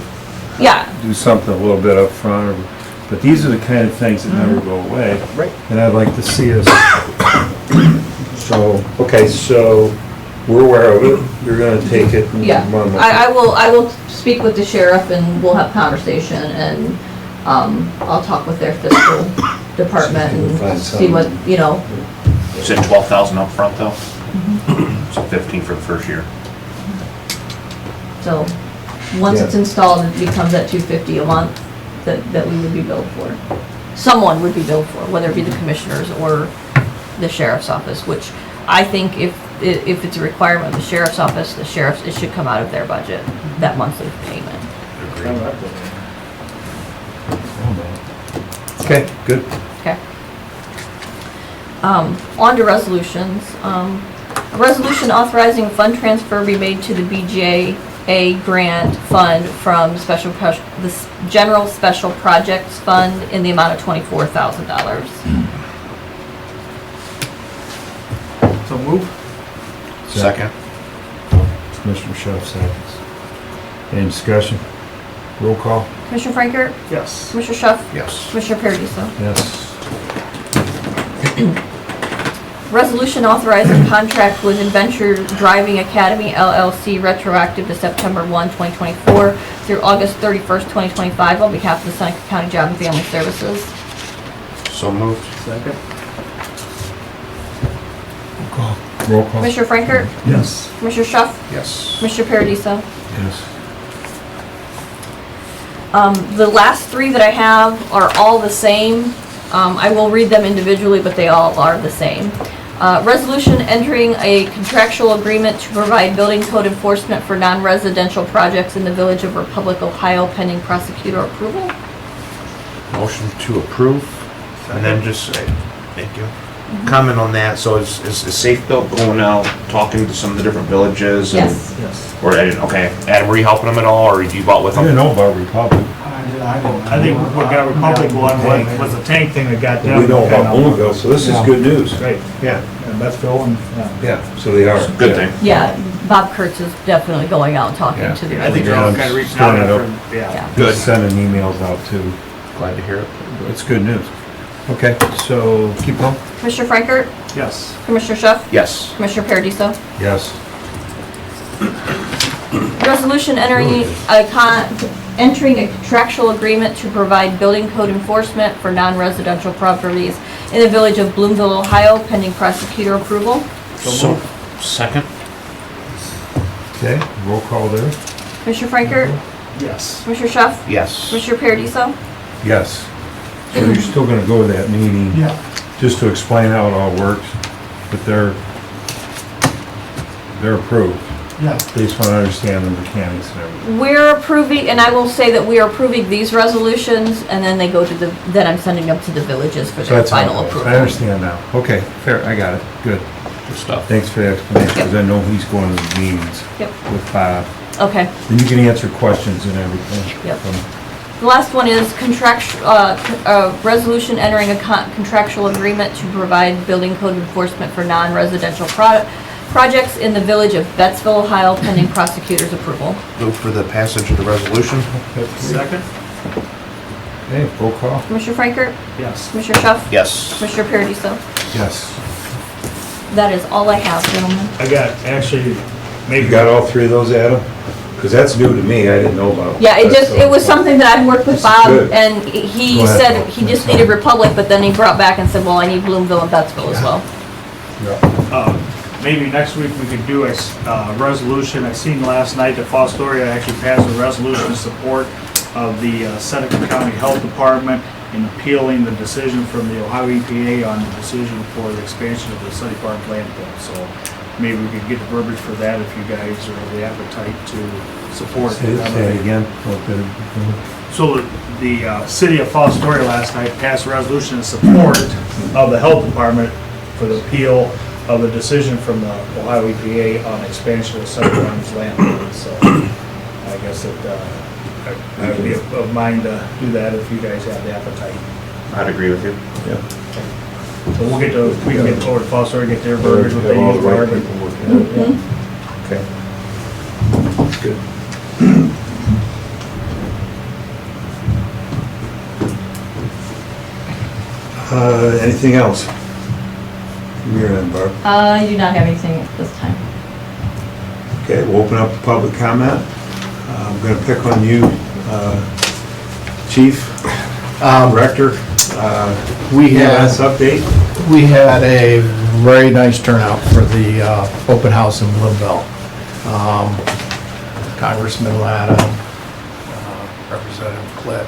Yeah, do something a little bit up front, or But these are the kind of things that never go away. Right. And I'd like to see us, so, okay, so we're aware of it, you're gonna take it. and Yeah, run with it. I will speak with the sheriff and we'll have conversation and, I'll talk with their fiscal department and see what, you know, You said 12,000 up front though? So 15 for the first year. so, once Yeah. it's installed, it becomes that $250 a month that we would be billed for. Someone would be billed for, whether it be the commissioners or the sheriff's office, which I think if it's a requirement of the sheriff's office, it should come out of their budget, that monthly payment. Okay, good. Okay. On to resolutions. A resolution authorizing fund transfer be made to the BJA grant fund from the General Special Projects Fund in the amount of $24,000. So move. Second? Commissioner Shuff seconds. Any discussion? Roll call? Commissioner Franker? Yes. Commissioner Shuff? Yes. Commissioner Paradiso? Yes. Resolution authorizing contract with Adventure Driving Academy LLC retroactive to September 1, 2024 through August 31st, 2025 on behalf of the Seneca County Job and Family Services. So moved. Second. Roll call? Commissioner Franker? Yes. Commissioner Shuff? Yes. Commissioner Paradiso? Yes. The last three that I have are all the same. I will read them individually, but they all are the same. Resolution entering a contractual agreement to provide building code enforcement for non-residential projects in the Village of Republic, Ohio, pending prosecutor approval. Motion to approve. And then just, thank you. Comment on that, so is Safe Built going out, talking to some of the different villages? and- Yes. Yes. Or, okay, Adam, were you helping them at all, or you bought with I didn't them? know about Republic. I think what got Republic one was the tank thing that got them. We know about Bowmanville, so this is good news. Right. Yeah, And Bethville and, yeah, so they are. Good thing. Yeah, Bob Kurtz is definitely going out and talking to the I think they're all kind of reaching out after, yeah. Yeah. Good. Sending emails out too. Glad to hear it. It's good news. Okay, so keep going. Commissioner Franker? Yes. Commissioner Shuff? Yes. Commissioner Paradiso? Yes. Resolution entering a contractual agreement to provide building code enforcement for non-residential properties in the Village of Bloomville, Ohio, pending prosecutor approval. So, second? Okay, roll call there. Commissioner Franker? Yes. Commissioner Shuff? Yes. Commissioner Paradiso? Yes. So you're still gonna go to that meeting? Yeah. Just to explain how it all works, but they're approved. Yeah. They just wanna understand the mechanics and everything. We're approving, and I will say that we are approving these resolutions, and then they go to then I'm sending them to the villages for So their that's how it final goes. approval. I understand now. Okay, fair, I got it. Good. Good stuff. Thanks for the explanation, because I know he's going to the meetings Yep. with Bob. Okay. And you can answer questions and everything. Yep. The last one is resolution entering a contractual agreement to provide building code enforcement for non-residential projects in the Village of Bettsville, Ohio, pending prosecutor's approval. Move for the passage of the resolution? Second? Okay, roll call? Commissioner Franker? Yes. Commissioner Shuff? Yes. Commissioner Paradiso? Yes. That is all I have, gentlemen. I got, actually, maybe. You got all three of those, Adam? Because that's new to me, I didn't know about. Yeah, it was something that I'd worked with This is Bob, good. and he Go ahead, said Bob. he just needed Republic, but then he brought back and said, well, I need Bloomville and Bettsville as well. Maybe next week we could do a resolution. I seen last night that Fostoria actually passed a resolution in support of the Seneca County Health Department in appealing the decision from the Ohio EPA on the decision for the expansion of the Sunny Farm landfill. So maybe we could get the verbiage for that if you guys are of the appetite to support. Say it again. So the city of Fostoria last night passed a resolution in support of the health department for the appeal of the decision from the Ohio EPA on expansion of Sunny Farms landfill. So I guess I would be of mind to do that if you guys have the appetite. I'd agree with you. So we can get over to Fostoria, get their verbiage, what they All the use. right whatever. people working on it. Okay. That's good. Anything else? From your end, Barb? I do not have anything at this time. Okay, we'll open up the public comment. I'm gonna pick on you, Chief, Director. We EMS had, update. we had a very nice turnout for the open house in Bloomville. Congressman Latta, Representative Click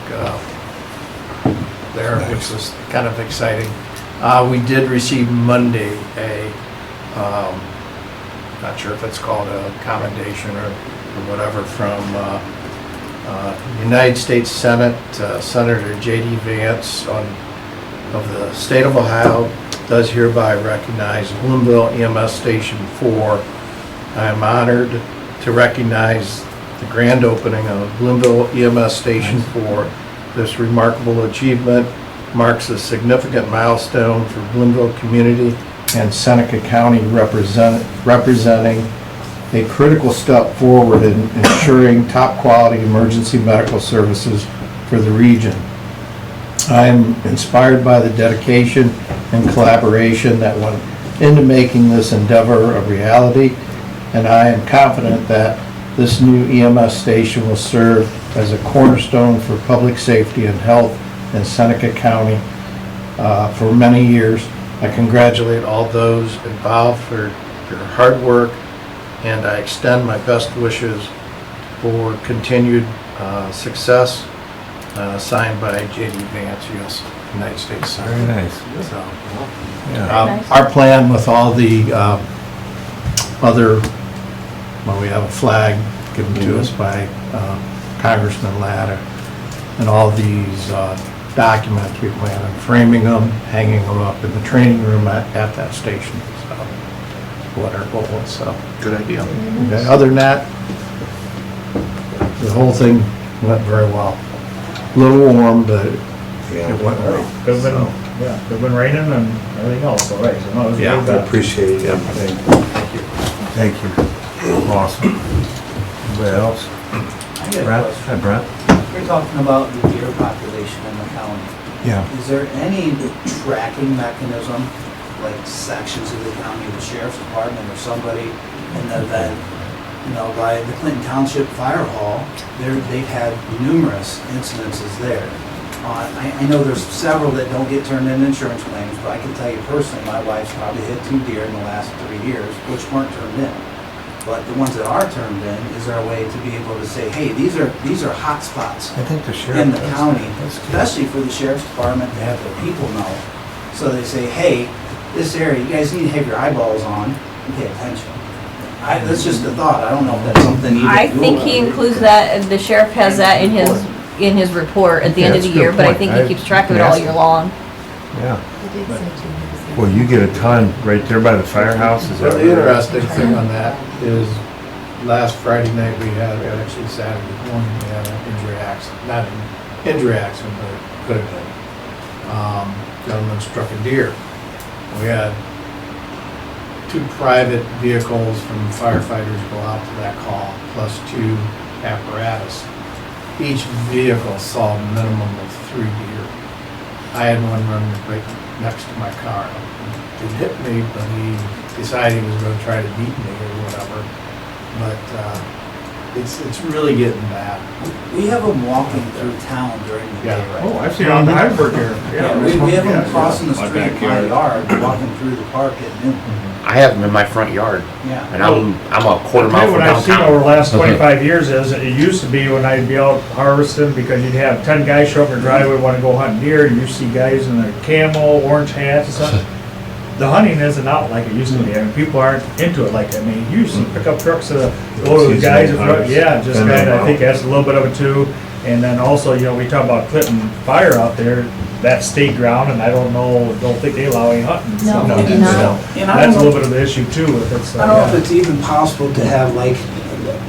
there, which was kind of exciting. We did receive Monday not sure if it's called a commendation or whatever, from United States Senate, Senator J.D. Vance of the state of Ohio does hereby recognize Bloomville EMS Station 4. I am honored to recognize the grand opening of Bloomville EMS Station 4. This remarkable achievement marks a significant milestone for Bloomville community and Seneca County representing a critical step forward in ensuring top quality emergency medical services for the region. I am inspired by the dedication and collaboration that went into making this endeavor a reality, and I am confident that this new EMS station will serve as a cornerstone for public safety and health in Seneca County for many years. I congratulate all those involved for their hard work, and I extend my best wishes for continued success. Signed by J.D. Vance, U.S. United States Senator. Very nice. So, Yeah. Nice. our plan with all the other, well, we have a flag given to us by Congressman Latta, and all these documents, we plan on framing them, hanging them up in the training room at that station. So, what our goal is, so. Good idea. Okay, other than that, the whole thing went very well. A little warm, but it went well. Could've been, yeah, could've been raining and everything else, all right, so no, it was Yeah. good. I appreciate it. Thank you. Thank you. Awesome. Anybody else? I got a Brent? question. Hi, Brent. We're talking about the deer population in the county. Yeah. Is there any tracking mechanism, like sections of the county, the sheriff's department or somebody in the event, you know, by the Clinton Township Fire Hall, they've had numerous incidences there. I know there's several that don't get turned in insurance claims, but I can tell you personally, my wife's probably hit 2 deer in the last 3 years, which weren't turned in. But the ones that are turned in, is there a way to be able to say, hey, these are hot spots I think the sheriff. in the does county, that. That's good. especially for the sheriff's department to have their people know. So they say, hey, this area, you guys need to have your eyeballs on and pay attention. That's just a thought. I don't know if that's something you I can do. think he includes that, and the sheriff has that in his report at the Yeah, end of that's the a year, good but I point. think he I keeps track of it can all ask year him. long. Yeah. He did say to me he was Well, you get a ton right there by the firehouse, is that? Well, the interesting thing on that is, last Friday night, actually Saturday morning, we had an injury accident, not an injury accident, but it could have been. Gentleman struck a deer. We had 2 private vehicles from firefighters go out to that call, plus 2 apparatus. Each vehicle saw a minimum of 3 deer. I had one run right next to my car. It hit me, but he decided he was going to try to beat me or whatever. But it's really getting bad. We have them walking through town during the day, Yeah. right? Oh, I've seen it on the Heidelberg area. Yeah, we have them Yeah. crossing the street in my yard, walking through the park at noon. I have them in my front yard, Yeah. and I'm a quarter I'll mile tell you from what I've seen over downtown. the last 25 years is, it used to be when I'd be out harvesting, because you'd have 10 guys show up in the driveway, wanna go hunt deer, and you see guys in their camo, orange hats and stuff. The hunting isn't out like it used to be, I mean, people aren't into it like, I mean, you used to pick up trucks to go to the guys in front, yeah, just kinda, I think that's a little bit of it too. And then also, you know, we talk about Clinton Fire out there, that's state ground, and I don't think they allow any hunting. No, So, they do not. so And I That's a don't little know, bit of the issue too, if it's. I don't know if it's even possible to have like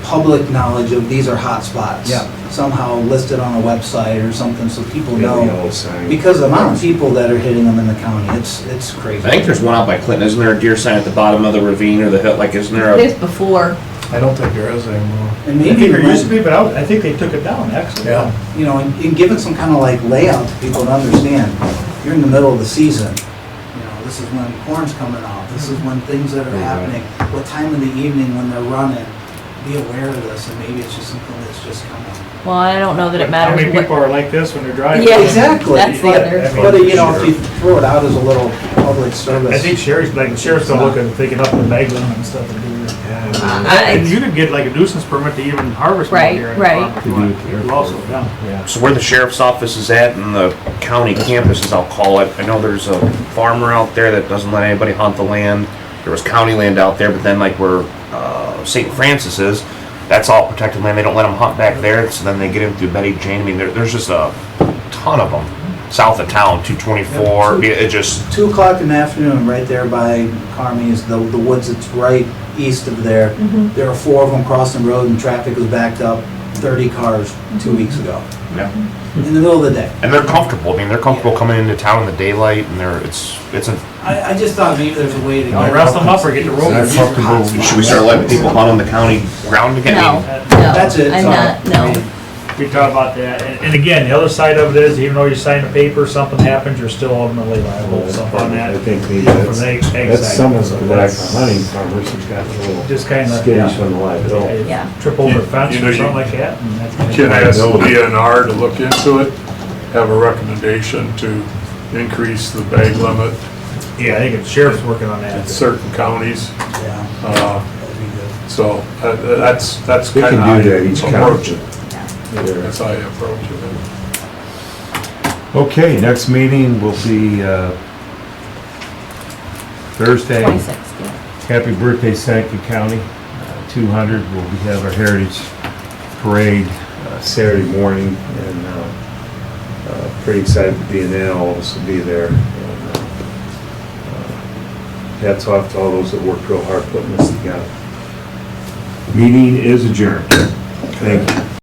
public knowledge of these are hot spots. Yeah. Somehow listed on a website or something so people know. Yellow sign. Because the amount of people that are hitting them in the county, it's crazy. I think there's one out by Clinton. Isn't there a deer sign at the bottom of the ravine or the hill? Like, isn't there It is a? before. I don't think there is anymore. And I maybe, think there used to be, but I think they took it down, actually. Yeah. you know, and giving some kind of like layout to people to understand. you're in the middle of the season. You know, this is when corn's coming off, this is when things that are happening, what time of the evening when they're running. Be aware of this, and maybe it's just something that's just coming. Well, I don't know that it How matters many people what, are like this when they're driving? Yeah. Exactly. That's the other. But, you know, if you throw it out as a little public service. I think sheriff's, like, the sheriff's gonna look at taking up the bag limit and stuff and do that. And you could get like a nuisance permit to even harvest one Right, here. in the right. farm if you want. You also, yeah. So where the sheriff's office is at and the county campus, as I'll call it, I know there's a farmer out there that doesn't let anybody hunt the land. There was county land out there, but then like where St. Francis is, that's all protected land. They don't let them hunt back there, so then they get in through Betty Jane. I mean, there's just a ton of them south of town, 224. It just 2 o'clock in the afternoon, right there by Carmi's, the woods that's right east of there. There are 4 of them crossing the road and traffic was backed up, 30 cars 2 weeks ago. yeah. In the middle of the day. And they're comfortable. I mean, they're comfortable coming into town in the daylight, and it's a. I just thought maybe there's a way to. I'll rest them up or get the road. Not comfortable. Should we start letting people hunt on the county ground again? no, no. That's it. I'm so, not, no. We talk about that, and again, the other side of it is, even though you sign a paper, something happens, you're still ultimately liable, something on that. I think maybe you know, from that's, the egg that's side. someone's So back that's- for hunting farmers who's got a little Just kinda, skittish yeah. from the liability. Yeah. Trip over a fence You know, or you something like that, and that's. Can ask DNR to look into it, have a recommendation to increase the bag limit Yeah, I think the sheriff's working on in that. certain counties. Yeah, Uh, that'd be good. So that's They kind of can how do you that each approach county. it. That's how you approach it. Okay, next meeting will be Thursday. 26, yeah. Happy birthday, Seneca County. 200, we'll have our Heritage Parade Saturday morning, and pretty excited to be in that. All of us will be there. And, hats off to all those that worked real hard putting this together. Meeting is adjourned. Thank you.